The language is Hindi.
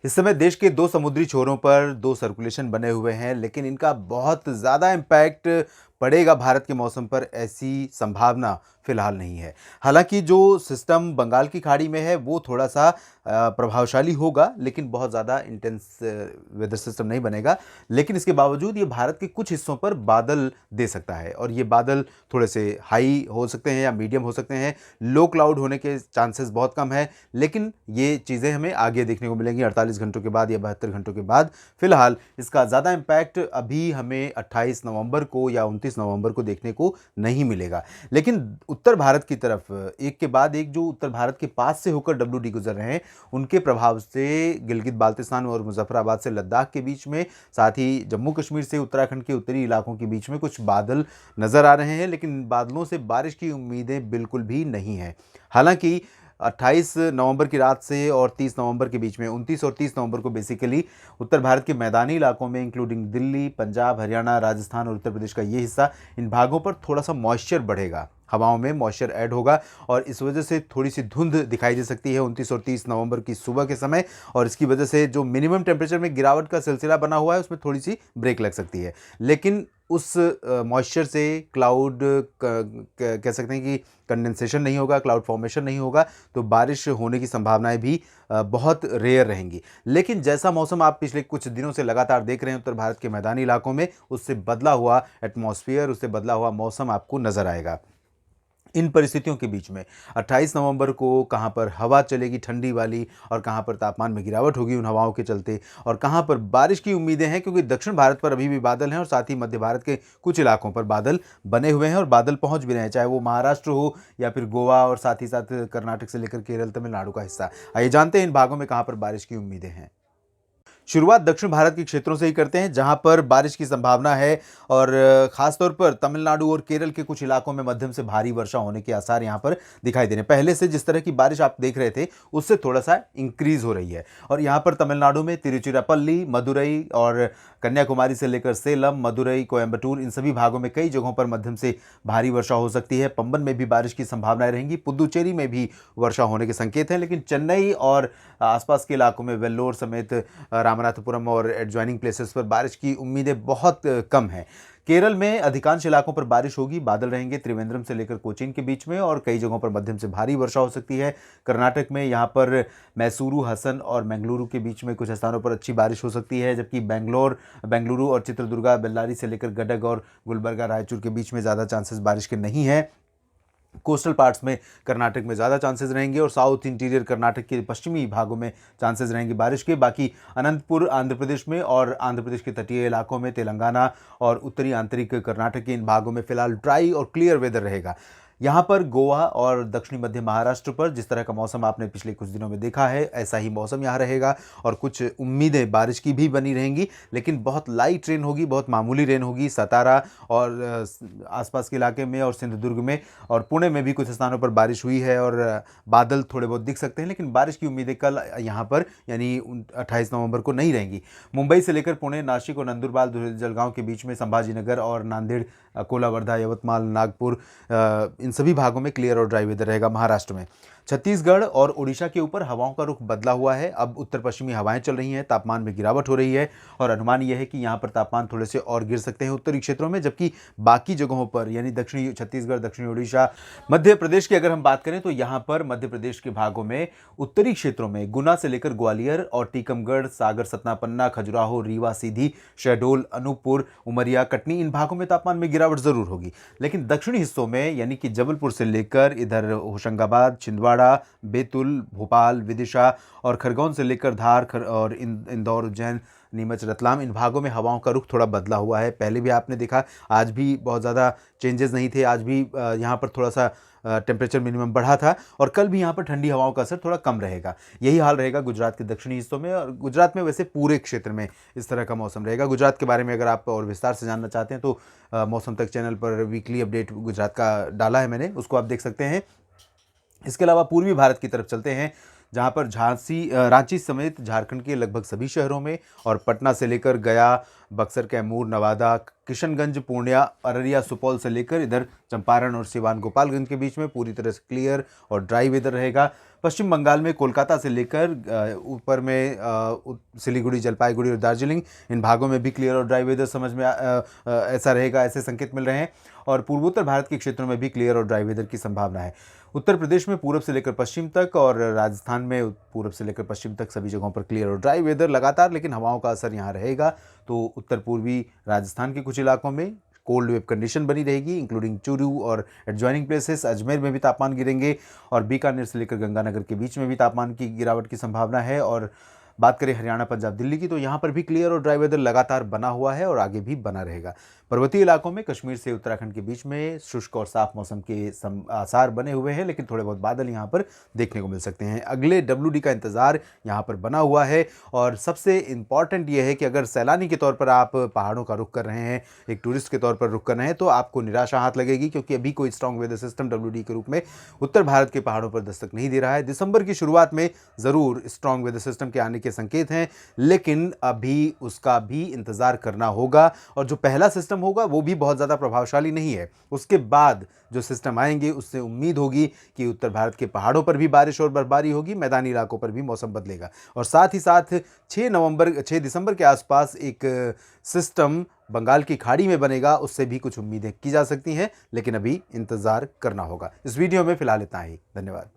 इस समय देश के दो समुद्री छोरों पर दो सर्कुलेशन बने हुए हैं, लेकिन इनका बहुत ज़्यादा इम्पैक्ट पड़ेगा भारत के मौसम पर, ऐसी संभावना फिलहाल नहीं है। हालांकि जो सिस्टम बंगाल की खाड़ी में है वो थोड़ा सा प्रभावशाली होगा, लेकिन बहुत ज़्यादा इंटेंस वेदर सिस्टम नहीं बनेगा। लेकिन इसके बावजूद ये भारत के कुछ हिस्सों पर बादल दे सकता है, और ये बादल थोड़े से हाई हो सकते हैं या मीडियम हो सकते हैं। लो क्लाउड होने के चांसेस बहुत कम है, लेकिन ये चीज़ें हमें आगे देखने को मिलेंगी 48 घंटों के बाद या 72 घंटों के बाद। फिलहाल इसका ज़्यादा इम्पैक्ट अभी हमें 28 नवंबर को या 29 नवंबर को देखने को नहीं मिलेगा। लेकिन उत्तर भारत की तरफ एक के बाद एक जो उत्तर भारत के पास से होकर WD गुजर रहे हैं, उनके प्रभाव से गिलगित बाल्टिस्तान और मुजफ्फराबाद से लद्दाख के बीच में, साथ ही जम्मू कश्मीर से उत्तराखंड के उत्तरी इलाकों के बीच में कुछ बादल नजर आ रहे हैं, लेकिन इन बादलों से बारिश की उम्मीदें बिल्कुल भी नहीं है। हालांकि 28 नवंबर की रात से और 30 नवंबर के बीच में, 29 और 30 नवंबर को बेसिकली उत्तर भारत के मैदानी इलाकों में इंक्लूडिंग दिल्ली, पंजाब, हरियाणा, राजस्थान और उत्तर प्रदेश का ये हिस्सा, इन भागों पर थोड़ा सा मॉइस्चर बढ़ेगा, हवाओं में मॉइस्चर ऐड होगा, और इस वजह से थोड़ी सी धुंध दिखाई दे सकती है 29 और 30 नवंबर की सुबह के समय। और इसकी वजह से जो मिनिमम टेम्परेचर में गिरावट का सिलसिला बना हुआ है उसमें थोड़ी सी ब्रेक लग सकती है। लेकिन उस मॉइस्चर से क्लाउड कह सकते हैं कि कंडेंसेशन नहीं होगा, क्लाउड फॉर्मेशन नहीं होगा, तो बारिश होने की संभावनाएं भी बहुत रेयर रहेंगी। लेकिन जैसा मौसम आप पिछले कुछ दिनों से लगातार देख रहे हैं उत्तर भारत के मैदानी इलाकों में, उससे बदला हुआ एटमॉस्फेयर, उससे बदला हुआ मौसम आपको नजर आएगा। इन परिस्थितियों के बीच में 28 नवंबर को कहां पर हवा चलेगी ठंडी वाली, और कहां पर तापमान में गिरावट होगी उन हवाओं के चलते, और कहां पर बारिश की उम्मीदें हैं, क्योंकि दक्षिण भारत पर अभी भी बादल हैं और साथ ही मध्य भारत के कुछ इलाकों पर बादल बने हुए हैं और बादल पहुंच भी रहे हैं, चाहे वो महाराष्ट्र हो या फिर गोवा और साथ ही साथ कर्नाटक से लेकर केरल, तमिलनाडु का हिस्सा। आइए जानते हैं इन भागों में कहां पर बारिश की उम्मीदें हैं। शुरुआत दक्षिण भारत के क्षेत्रों से ही करते हैं जहां पर बारिश की संभावना है, और खासतौर पर तमिलनाडु और केरल के कुछ इलाकों में मध्यम से भारी वर्षा होने के आसार यहां पर दिखाई दे रहे हैं। पहले से जिस तरह की बारिश आप देख रहे थे उससे थोड़ा सा इंक्रीज हो रही है, और यहां पर तमिलनाडु में तिरुचिरापल्ली, मदुरई और कन्याकुमारी से लेकर सेलम, मदुरई, कोयम्बटूर, इन सभी भागों में कई जगहों पर मध्यम से भारी वर्षा हो सकती है। पंबन में भी बारिश की संभावनाएं रहेंगी, पुदुचेरी में भी वर्षा होने के संकेत हैं, लेकिन चेन्नई और आसपास के इलाकों में वेल्लोर समेत रामनाथपुरम और एडजॉइनिंग प्लेसेस पर बारिश की उम्मीदें बहुत कम हैं। केरल में अधिकांश इलाकों पर बारिश होगी, बादल रहेंगे त्रिवेंद्रम से लेकर कोचीन के बीच में, और कई जगहों पर मध्यम से भारी वर्षा हो सकती है। कर्नाटक में यहाँ पर मैसूरू, हसन और मंगलुरु के बीच में कुछ स्थानों पर अच्छी बारिश हो सकती है, जबकि बेंगलुरु और चित्रदुर्गा, बेल्लारी से लेकर गडग और गुलबर्गा, रायचूर के बीच में ज़्यादा चांसेस बारिश के नहीं है। कोस्टल पार्ट्स में कर्नाटक में ज़्यादा चांसेस रहेंगे, और साउथ इंटीरियर कर्नाटक के पश्चिमी भागों में चांसेस रहेंगे बारिश के। बाकी अनंतपुर आंध्र प्रदेश में और आंध्र प्रदेश के तटीय इलाकों में, तेलंगाना और उत्तरी आंतरिक कर्नाटक के इन भागों में फिलहाल ड्राई और क्लियर वेदर रहेगा। यहाँ पर गोवा और दक्षिणी मध्य महाराष्ट्र पर जिस तरह का मौसम आपने पिछले कुछ दिनों में देखा है, ऐसा ही मौसम यहाँ रहेगा, और कुछ उम्मीदें बारिश की भी बनी रहेंगी, लेकिन बहुत लाइट रेन होगी, बहुत मामूली रेन होगी। सतारा और आसपास के इलाके में और सिंधुदुर्ग में और पुणे में भी कुछ स्थानों पर बारिश हुई है, और बादल थोड़े बहुत दिख सकते हैं, लेकिन बारिश की उम्मीदें कल यहाँ पर यानी 28 नवंबर को नहीं रहेंगी। मुंबई से लेकर पुणे, नासिक और नंदुरबार, जलगांव के बीच में, संभाजीनगर और नांदेड़, अकोला, वर्धा, यवतमाल, नागपुर, इन सभी भागों में क्लियर और ड्राई वेदर रहेगा। महाराष्ट्र में, छत्तीसगढ़ और ओडिशा के ऊपर हवाओं का रुख बदला हुआ है, अब उत्तर पश्चिमी हवाएं चल रही हैं, तापमान में गिरावट हो रही है, और अनुमान यह है कि यहां पर तापमान थोड़े से और गिर सकते हैं उत्तरी क्षेत्रों में, जबकि बाकी जगहों पर यानी दक्षिणी छत्तीसगढ़, दक्षिणी ओडिशा, मध्य प्रदेश की अगर हम बात करें तो यहां पर मध्य प्रदेश के भागों में उत्तरी क्षेत्रों में गुना से लेकर ग्वालियर और टीकमगढ़, सागर, सतना, पन्ना, खजुराहो, रीवा, सीधी, शहडोल, अनूपपुर, उमरिया, कटनी, इन भागों में तापमान में गिरावट जरूर होगी। लेकिन दक्षिणी हिस्सों में यानी कि जबलपुर से लेकर इधर होशंगाबाद, छिंदवाड़ा, बैतूल, भोपाल, विदिशा और खरगोन से लेकर धार और इंदौर, उज्जैन, नीमच, रतलाम, इन भागों में हवाओं का रुख थोड़ा बदला हुआ है। पहले भी आपने देखा, आज भी बहुत ज़्यादा चेंजेस नहीं थे, आज भी यहाँ पर थोड़ा सा टेम्परेचर मिनिमम बढ़ा था, और कल भी यहाँ पर ठंडी हवाओं का असर थोड़ा कम रहेगा। यही हाल रहेगा गुजरात के दक्षिणी हिस्सों में, और गुजरात में वैसे पूरे क्षेत्र में इस तरह का मौसम रहेगा। गुजरात के बारे में अगर आप और विस्तार से जानना चाहते हैं तो मौसम तक चैनल पर वीकली अपडेट गुजरात का डाला है मैंने, उसको आप देख सकते हैं। इसके अलावा पूर्वी भारत की तरफ चलते हैं, जहां पर रांची समेत झारखंड के लगभग सभी शहरों में और पटना से लेकर गया, बक्सर, कैमूर, नवादा, किशनगंज, पूर्णिया, अररिया, सुपौल से लेकर इधर चंपारण और सिवान, गोपालगंज के बीच में पूरी तरह से क्लियर और ड्राई वेदर रहेगा। पश्चिम बंगाल में कोलकाता से लेकर ऊपर में सिलीगुड़ी, जलपाईगुड़ी और दार्जिलिंग, इन भागों में भी क्लियर और ड्राई वेदर समझ में ऐसा रहेगा, ऐसे संकेत मिल रहे हैं। और पूर्वोत्तर भारत के क्षेत्रों में भी क्लियर और ड्राई वेदर की संभावना है। उत्तर प्रदेश में पूरब से लेकर पश्चिम तक और राजस्थान में पूरब से लेकर पश्चिम तक सभी जगहों पर क्लियर और ड्राई वेदर लगातार, लेकिन हवाओं का असर यहाँ रहेगा। तो उत्तर पूर्वी राजस्थान के कुछ इलाकों में कोल्ड वेव कंडीशन बनी रहेगी, इंक्लूडिंग चूरू और एडजॉइनिंग प्लेसेस। अजमेर में भी तापमान गिरेंगे और बीकानेर से लेकर गंगानगर के बीच में भी तापमान की गिरावट की संभावना है। और बात करें हरियाणा, पंजाब, दिल्ली की, तो यहाँ पर भी क्लियर और ड्राई वेदर लगातार बना हुआ है और आगे भी बना रहेगा। पर्वतीय इलाकों में कश्मीर से उत्तराखंड के बीच में शुष्क और साफ मौसम के आसार बने हुए हैं, लेकिन थोड़े बहुत बादल यहाँ पर देखने को मिल सकते हैं। अगले WD का इंतजार यहाँ पर बना हुआ है। और सबसे इंपॉर्टेंट ये है कि अगर सैलानी के तौर पर आप पहाड़ों का रुख कर रहे हैं, एक टूरिस्ट के तौर पर रुख कर रहे हैं, तो आपको निराशा हाथ लगेगी, क्योंकि अभी कोई स्ट्रॉन्ग वेदर सिस्टम WD के रूप में उत्तर भारत के पहाड़ों पर दस्तक नहीं दे रहा है। दिसंबर की शुरुआत में ज़रूर स्ट्रॉन्ग वेदर सिस्टम के आने के संकेत हैं, लेकिन अभी उसका भी इंतजार करना होगा। और जो पहला सिस्टम होगा वो भी बहुत ज़्यादा प्रभावशाली नहीं है। उसके बाद जो सिस्टम आएंगे उससे उम्मीद होगी कि उत्तर भारत के पहाड़ों पर भी बारिश और बर्फबारी होगी, मैदानी इलाकों पर भी मौसम बदलेगा। और साथ ही साथ 6 दिसंबर के आसपास एक सिस्टम बंगाल की खाड़ी में बनेगा, उससे भी कुछ उम्मीदें की जा सकती हैं, लेकिन अभी इंतजार करना होगा। इस वीडियो में फिलहाल इतना ही। धन्यवाद।